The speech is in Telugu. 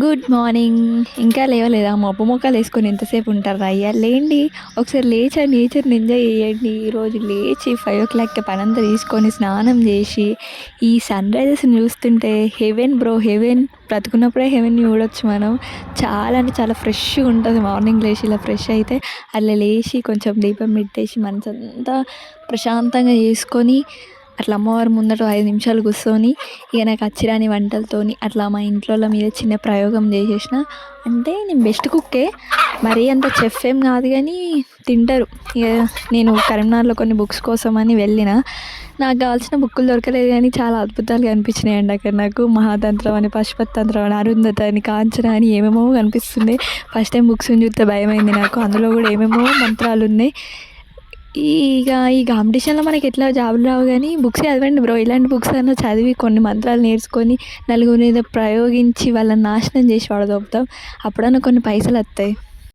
Good morning. ఇంకా లేవలేదా? మబ్బు మొఖాలు వేసుకొని ఎంతసేపు ఉంటారా అయ్యా? లేండి. ఒకసారి లేచి ఆ నేచర్‌ని ఎంజాయ్ చేయండి. ఈరోజు లేచి 5:00కే పనంతా తీసుకొని స్నానం చేసి, ఈ సన్‌రైజెస్‌ని చూస్తుంటే హెవెన్ బ్రో హెవెన్. బ్రతుకున్నప్పుడే హెవెన్‌ని చూడొచ్చు మనం. చాలా అంటే చాలా ఫ్రెష్‌గా ఉంటది మార్నింగ్ లేచి ఇలా ఫ్రెష్ అయితే. అట్లా లేచి కొంచెం దీపం పెట్టేసి మనసంతా ప్రశాంతంగా చేసుకొని, అట్లా అమ్మవారి ముందట 5 నిమిషాలు కూర్చొని, ఇక నాకు అచ్చిరాని వంటలతోని అట్లా మా ఇంట్లోళ్ళ మీద చిన్న ప్రయోగం చేసేసిన. అంటే నేను బెస్ట్ కుక్కే. మరీ అంత చెఫ్ ఏం కాదు కానీ తింటారు. ఇక నేను కరీంనగర్‌లో కొన్ని బుక్స్ కోసమని వెళ్ళిన. నాకు కావాల్సిన బుక్కులు దొరకలేదు కానీ చాలా అద్భుతాలు కనిపించినాయండి అక్కడ నాకు. మహాతంత్రం అని, పశుపతంత్రం అని, అరుంధతి అని, కాంచన అని ఏమేమో కనిపిస్తున్నాయి. ఫస్ట్ టైం బుక్స్‌ని చూస్తే భయమైంది నాకు. అందులో కూడా ఏమేమో మంత్రాలున్నాయి. ఇక ఈ కాంపిటీషన్‌లో మనకి ఎట్లా జాబులు రావు గానీ బుక్స్ చదవండి బ్రో. ఇలాంటి బుక్స్ అన్నా చదివి కొన్ని మంత్రాలు నేర్చుకొని నలుగురి మీద ప్రయోగించి వాళ్ళని నాశనం చేసి పడదోపుదాం. అప్పుడన్నా కొన్ని పైసలొత్తాయి.